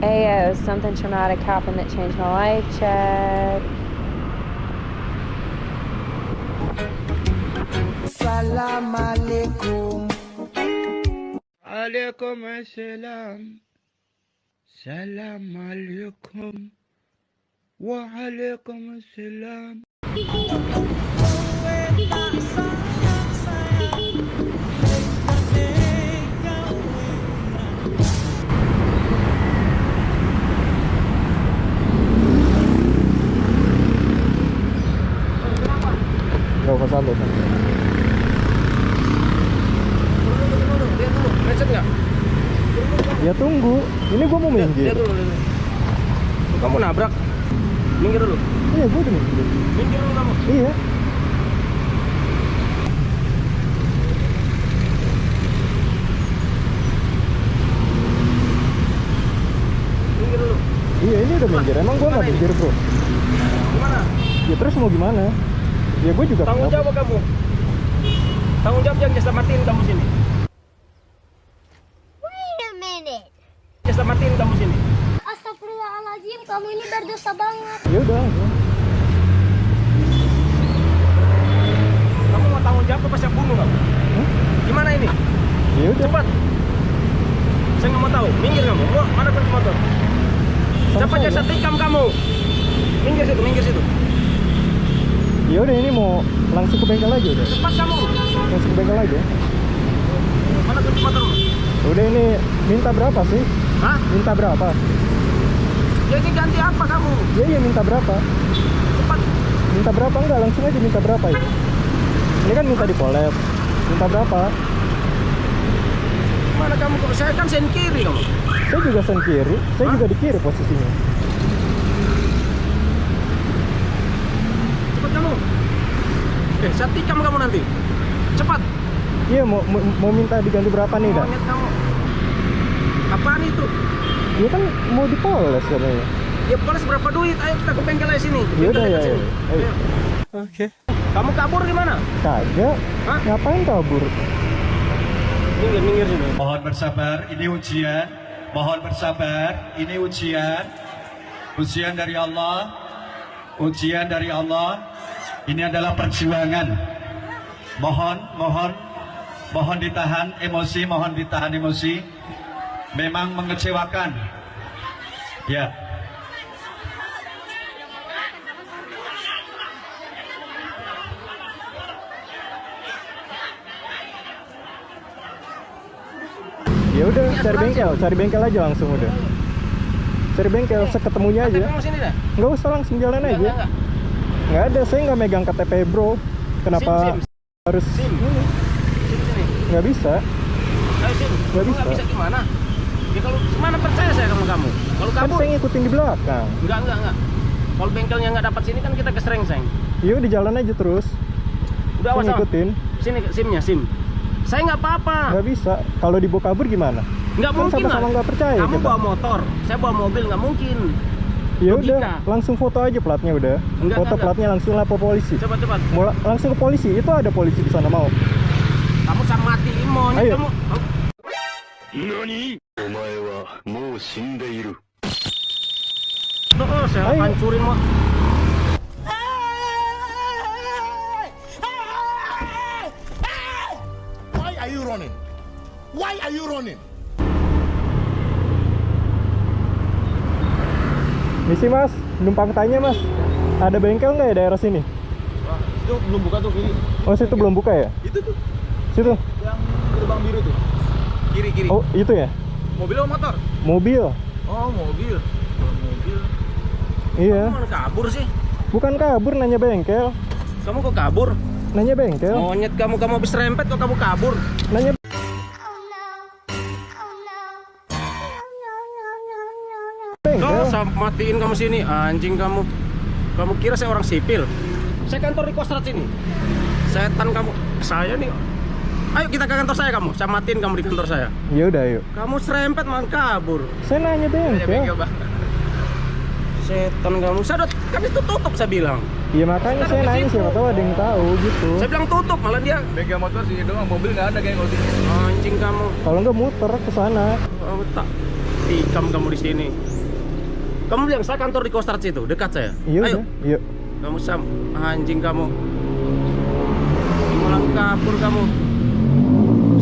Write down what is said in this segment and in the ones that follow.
Ayo, something traumatic happened that changed my life. Check. Salam alaikum. Alaikum assalam. Salam alaikum. Wa alaikum assalam. Gak usah santai. Lihat dulu, macet nggak? Ya tunggu, ini gua mau minggir. Lihat dulu. Kamu nabrak. Minggir dulu. Iya, gua udah minggir. Minggir dulu kamu. Iya. Minggir dulu. Iya, ini udah minggir. Emang gua nggak minggir, bro? Gimana? Ya terus mau gimana? Ya gua juga Tanggung jawab kamu. Tanggung jawab yang jasa matiin kamu sini. Wait a minute. Jasa matiin kamu sini. Astagfirullahaladzim, kamu ini berdosa banget. Ya udah. Kamu mau tanggung jawab apa saya bunuh kamu? Gimana ini? Ya udah. Cepat. Saya nggak mau tahu. Minggir kamu. Mana kunci motor? Siapa jasa tikam kamu? Minggir situ, minggir situ. Ya udah, ini mau langsung ke bengkel aja udah. Cepat kamu. Langsung ke bengkel aja. Mana kunci motormu? Udah, ini minta berapa sih? Hah? Minta berapa? Jadi ganti apa kamu? Iya, minta berapa? Cepat. Minta berapa? Enggak, langsung aja minta berapa itu. Ini kan minta di collab. Minta berapa? Mana kamu? Saya kan sen kiri kamu. Saya juga sen kiri. Saya juga di kiri posisinya. Cepat kamu. Saya tikam kamu nanti. Cepat. Iya, mau minta diganti berapa nih, Dak? Monyet kamu. Apaan itu? Iya kan mau dipoles katanya. Ya poles berapa duit? Ayo kita ke bengkel aja sini. Ya udah ya. Sini. Ayo. Oke. Kamu kabur gimana? Kagak. Hah? Ngapain kabur? Minggir sini. Mohon bersabar, ini ujian. Mohon bersabar, ini ujian. Ujian dari Allah. Ujian dari Allah. Ini adalah perjuangan. Mohon ditahan emosi, mohon ditahan emosi. Memang mengecewakan. Ya. Ya udah, cari bengkel aja langsung udah. Cari bengkel seketemunya aja. Kamu sini dah. Nggak usah, langsung jalan aja. Nggak ada, saya nggak megang KTP, bro. Kenapa harus SIM. ini? Sini. Nggak bisa. Ayo sini. Nggak bisa. Nggak bisa gimana? Ya kalau mana percaya saya sama kamu. Kalau Kan kabur. saya ngikutin di belakang. Enggak. Kalau bengkelnya nggak dapat sini kan kita ke Srengseng. Iya, di jalan aja terus. Udah awas sama. Ngikutin. Sini SIM-nya, SIM. Saya nggak apa-apa. Nggak bisa. Kalau dibawa kabur gimana? Nggak Kan mungkin sama-sama lah. nggak percaya Kamu kita. bawa motor, saya bawa mobil, nggak mungkin. Ya logika. udah, langsung foto aja platnya udah. Foto platnya langsung lapor polisi. Cepat. Langsung ke polisi. Itu ada polisi di sana, mau. Kamu sama matiin monyet Ayo. kamu. Nani? Omae wa mou shindeiru. Tuh, saya Ayo. hancurin mau. Why are you running? Why are you running? Misi mas, numpang tanya mas, ada bengkel nggak ya daerah sini? Wah, itu belum buka tuh kiri. Oh, situ belum buka ya? Itu tuh Situ? yang gerbang biru tuh. Kiri. Oh, itu ya? Mobil atau motor? Mobil. Oh, mobil. Mobil. Iya. Kamu mana kabur sih? Bukan kabur, nanya bengkel. Kamu kok kabur? Nanya bengkel. Monyet kamu habis rempet kok kamu kabur? Nanya. Oh no. Oh no. Bengkel. Tuh, matiin kamu sini, anjing kamu. Kamu kira saya orang sipil? Saya kantor di Kostrad sini. Setan kamu. Saya nih. Ayo kita ke kantor saya kamu. Saya matiin kamu di kantor saya. Ya udah, yuk. Kamu serempet malah kabur. Saya nanya bengkel. Setan kamu. Saya udah kan itu tutup saya bilang. Iya makanya saya nanya, siapa tahu ada yang tahu gitu. Saya bilang tutup malah dia. Bengkel motor sini doang, mobil nggak ada kayak kalau Anjing kamu. Kalau nggak muter ke sana. Oh, tak. Tikam kamu di sini. Kamu bilang saya kantor di Kostrad situ, dekat saya. Iya Ayo. udah, yuk. Kamu anjing kamu. Malah kabur kamu.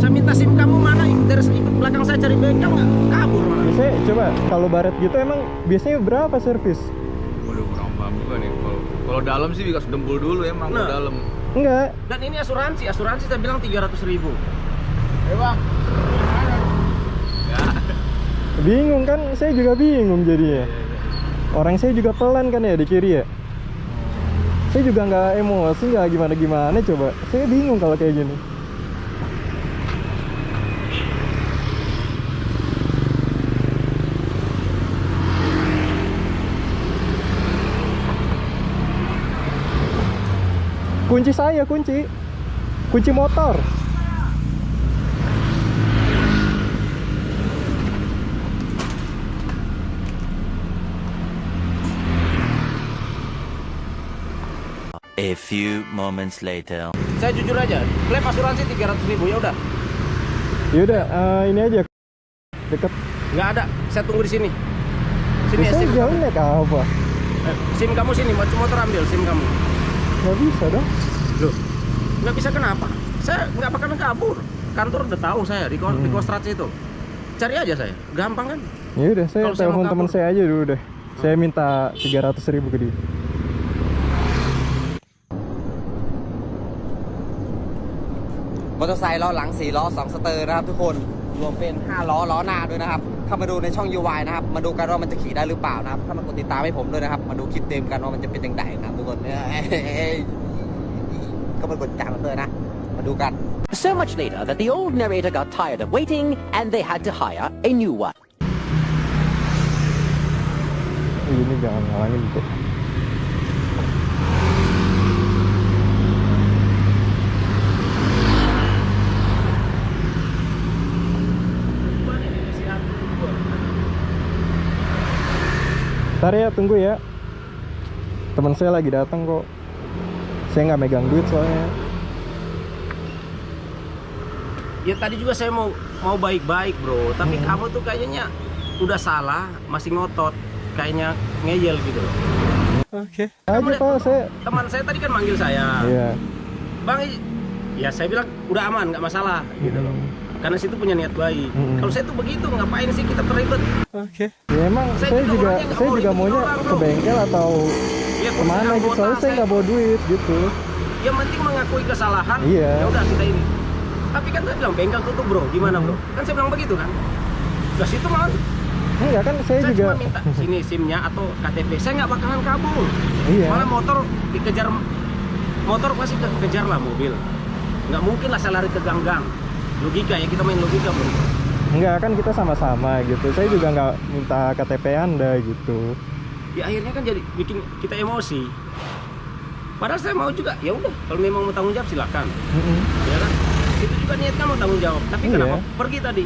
Saya minta SIM kamu mana? Dari ikut belakang saya cari bengkel nggak? Kabur malah. Saya coba kalau baret gitu emang biasanya berapa servis? Waduh, kurang paham juga nih. Kalau dalam sih dikasih dempul dulu emang Nah. dalam. Enggak. Dan ini asuransi saya bilang 300.000. Bang. Ya. Bingung kan, saya juga bingung jadinya. Orang saya juga pelan kan ya di kiri ya. Saya juga nggak emosi, nggak gimana-gimana coba. Saya bingung kalau kayak gini. Kunci saya, kunci motor. A few moments later. Saya jujur aja, klaim asuransi 300.000 ya udah. Yaudah, ini aja deket. Nggak ada, saya tunggu di sini. Sini ya Saya SIM jauh kamu. naik apa? SIM kamu sini, motor ambil SIM kamu. Nggak bisa dong. Loh, nggak bisa kenapa? Saya nggak bakalan kabur. Kantor udah tahu saya di Kostrad itu. Cari aja saya, gampang kan? Ya udah, saya Kalau saya mau telepon teman kabur. saya aja dulu deh. Saya minta 300.000 ke dia.มอเตอร์ไซค์ล้อหลัง4ล้อ2สเตอร์นะครับทุกคนรวมเป็น5ล้อล้อหน้าด้วยนะครับเข้ามาดูในช่อง UI นะครับมาดูกันว่ามันจะขี่ได้หรือเปล่านะครับเข้ามากดติดตามให้ผมด้วยนะครับมาดูคลิปเต็มกันว่ามันจะเป็นยังไงนะครับทุกคนก็มากดติดตามกันด้วยนะมาดูกัน So much later that the old narrator got tired of waiting and they had to hire a new one. Ini jangan ngalangin tuh. Ntar ya, tunggu ya. Teman saya lagi datang kok. Saya nggak megang duit soalnya. Ya tadi juga saya mau baik-baik bro, tapi kamu tuh kayaknya udah salah, masih ngotot, kayaknya ngeyel gitu loh. Oke. Aja Pak, saya. Teman saya tadi kan manggil saya. Iya. Bang, ya saya bilang udah aman, nggak masalah gitu loh. Karena situ punya niat baik. Kalau saya tuh begitu, ngapain sih kita terlibat? Oke. Ya emang saya juga orangnya nggak mau maunya orang, ke bro. bengkel atau Ya, kemana gitu. Soalnya saya nggak bawa duit gitu. Yang penting mengakui kesalahan. Iya. Ya udah kita ini. Tapi kan saya bilang bengkel tutup bro, gimana bro? Kan saya bilang begitu kan. Ke situ malah. Enggak kan saya juga. Cuma minta sini SIM-nya atau KTP. Saya nggak bakalan kabur. Iya. Malah motor dikejar, motor pasti kejar lah mobil. Nggak mungkin lah saya lari ke gang-gang. Logika ya, kita main logika bro. Enggak kan kita sama-sama gitu. Saya juga nggak minta KTP Anda gitu. Ya akhirnya kan jadi bikin kita emosi. Padahal saya mau juga, ya udah kalau memang mau tanggung jawab silakan. Ya kan? Itu juga niatnya mau tanggung jawab. Tapi Iya. kenapa pergi tadi?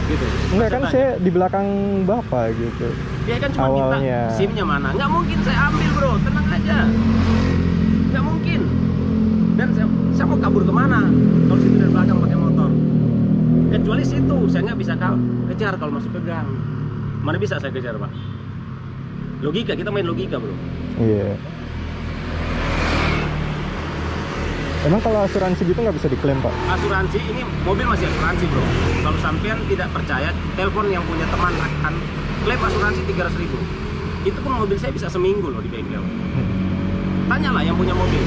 Gitu. Enggak kan Maksudnya, saya di belakang Bapak gitu. dia kan cuma awalnya. minta SIM-nya mana. Nggak mungkin saya ambil bro, tenang aja. Nggak mungkin. Dan saya mau kabur kemana? Kalau situ dari belakang pakai motor. Kecuali situ, saya nggak bisa kejar kalau masuk ke gang. Mana bisa saya kejar pak? Logika, kita main logika bro. Iya. Emang kalau asuransi gitu nggak bisa diklaim Pak? Asuransi ini mobil masih asuransi bro. Kalau sampean tidak percaya, telepon yang punya teman akan klaim asuransi 300.000. Itu pun mobil saya bisa seminggu loh di bengkel. Tanyalah yang punya mobil.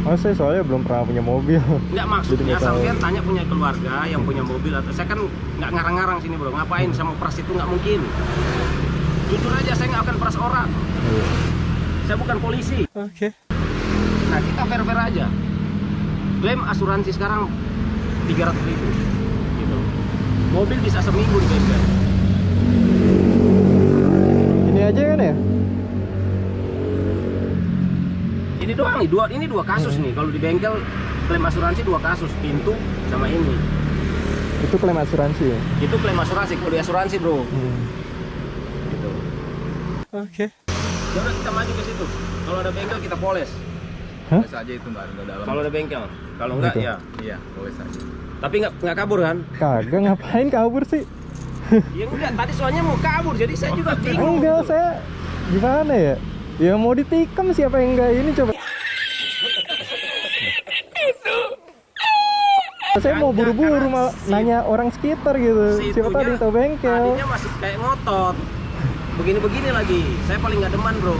Oh saya soalnya belum pernah punya mobil. Nggak maksudnya nggak tahu. sampean tanya punya keluarga yang punya mobil atau saya kan nggak ngarang-ngarang sini bro. Ngapain saya mau peras itu nggak mungkin. Jujur aja saya nggak akan peras orang. Iya. Saya bukan polisi. Oke. Nah kita fair-fair aja. Klaim asuransi sekarang 300.000 gitu. Mobil bisa seminggu di bengkel. Ini aja kan ya? Ini doang nih, dua kasus nih. Kalau di bengkel klaim asuransi 2 kasus, pintu sama ini. Itu klaim asuransi ya? Itu klaim asuransi, kalau di asuransi bro. Gitu. Oke. Ya udah kita maju ke situ. Kalau ada bengkel kita poles. Hah? Boleh saja itu nggak ada dalam. Kalau ada bengkel, kalau enggak Gitu. ya. Iya, boleh saja. Tapi nggak kabur kan? Kagak, ngapain kabur sih? Ya enggak, tadi soalnya mau kabur, jadi saya juga bingung. Enggak, saya gimana ya? Ya mau ditikam siapa yang enggak ini coba. Saya mau buru-buru nanya orang sekitar gitu. Siapa tahu ada yang tahu bengkel. Tadinya masih kayak ngotot. Begini-begini lagi. Saya paling nggak deman, bro.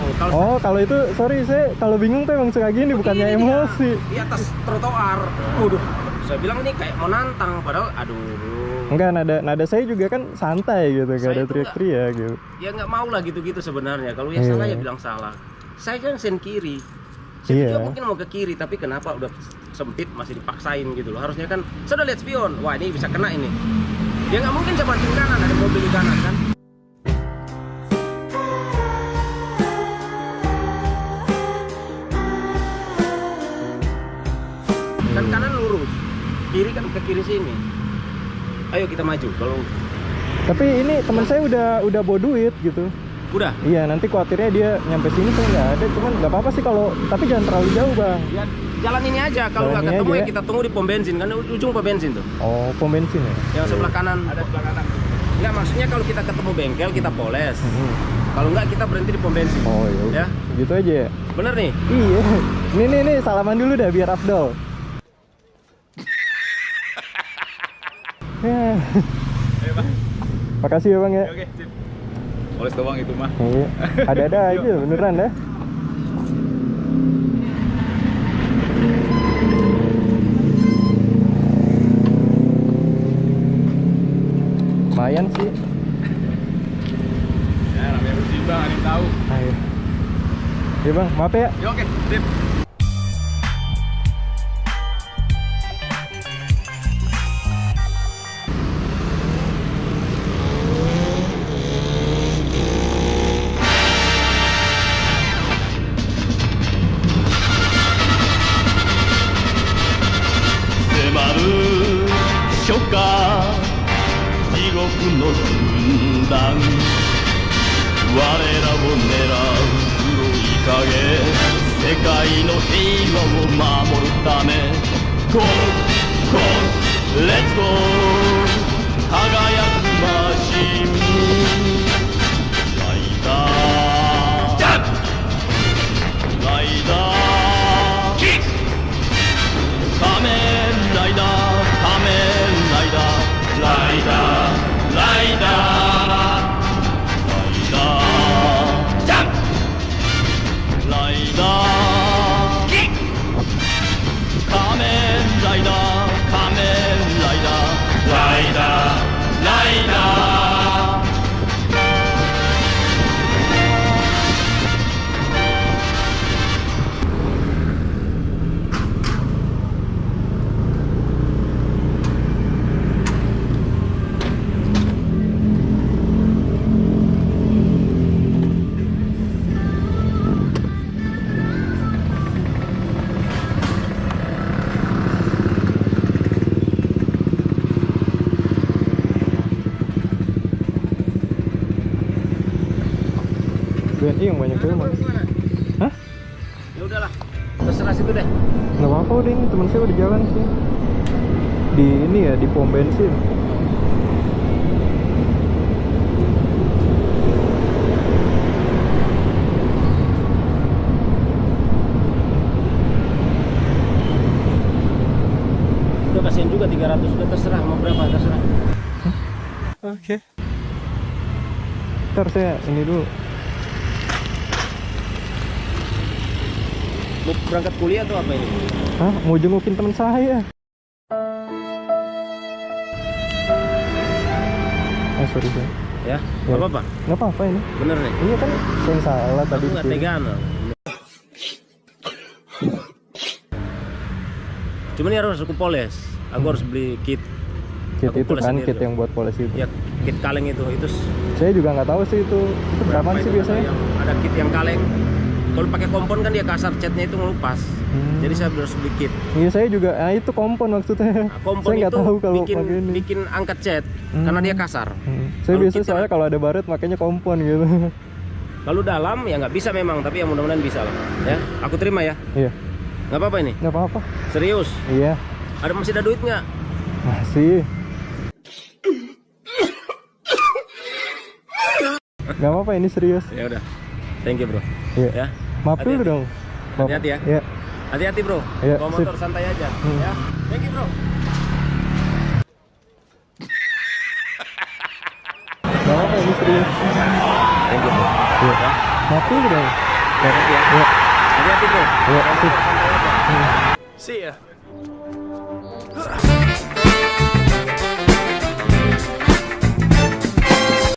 Kalau itu sorry, saya kalau bingung tuh emang suka gini, bukannya emosi. Di atas trotoar. Waduh. Saya bilang ini kayak mau nantang, padahal aduh. Enggak, nada saya juga kan santai gitu, gak ada teriak-teriak gitu. Ya nggak mau lah gitu-gitu sebenarnya. Kalau ya salah ya bilang salah. Saya kan sen kiri. Saya juga mungkin mau ke kiri, tapi kenapa udah sempit masih dipaksain gitu loh. Harusnya kan saya udah lihat spion, wah ini bisa kena ini. Ya nggak mungkin saya banting kanan, ada mobil di kanan kan. Kan kanan lurus, kiri kan ke kiri sini. Ayo kita maju. Kalau tapi ini teman saya udah bawa duit gitu. Udah? Iya, nanti khawatirnya dia nyampe sini saya nggak ada, cuman nggak apa-apa sih kalau, tapi jangan terlalu jauh bang. Ya, jalan ini aja, kalau nggak ketemu ya kita tunggu di pom bensin, kan ujung pom bensin tuh. Oh, pom bensin ya? Yang sebelah kanan. Ada sebelah kanan. Nggak, maksudnya kalau kita ketemu bengkel kita poles. Kalau nggak kita berhenti di pom bensin. Oh iya. Ya? Gitu aja ya? Bener nih? Iya. Nih, salaman dulu dah biar afdol. Ya. Ayo bang. Makasih ya bang ya. Oke, sip. Poles doang itu mah. Iya. Ada-ada aja beneran dah. Lumayan sih. Ya namanya bersih bang, ada yang tahu. Ayo. Ya bang, maaf ya. Ya oke, sip. BNI yang banyak tuh mas. Hah? Ya udahlah, terserah situ deh. Nggak apa-apa udah, ini teman saya udah jalan sih. Di ini ya, di pom bensin. Udah kasihan juga 300, udah terserah mau berapa terserah. Oke. Ntar saya ini dulu. Mau berangkat kuliah atau apa ini? Hah? Mau jengukin teman saya. Sorry saya. Ya, nggak apa-apa. Nggak apa-apa ini. Bener nih. Ini kan saya salah tadi. Aku nggak tegaan. Cuman ini harus aku poles. Aku harus beli kit. Kit itu kan, kit yang buat poles itu. Ya, kit kaleng itu. Saya juga nggak tahu sih itu berapa sih biasanya. Ada kit yang kaleng. Kalau pakai kompon kan dia kasar, catnya itu ngelupas. Jadi saya harus beli kit. Iya, saya juga. Nah, itu kompon maksudnya. Kompon saya nggak tahu kalau bikin angkat cat karena dia kasar. Saya biasa soalnya kalau ada baret makanya kompon gitu. Kalau dalam ya nggak bisa memang, tapi ya mudah-mudahan bisa lah. Ya, aku terima ya. Iya. Nggak apa-apa ini? Nggak apa-apa. Serius? Iya. Masih ada duit nggak? Masih. Gak apa-apa, ini serius. Ya udah. Thank you, Bro. Iya. Ya. Maaf dulu Hati-hati. dong. Maaf. Hati-hati ya. Iya. Hati-hati, Bro. Iya, Bawa sip. motor santai aja, Hmm. ya. Thank you, Bro. Gak apa-apa, ini serius. Thank you, Bro. Iya. Ya. Maaf dulu dong. Hati-hati ya. Iya. Hati-hati, Bro. Iya, Bawa sip. motor santai aja. Hmm. See ya.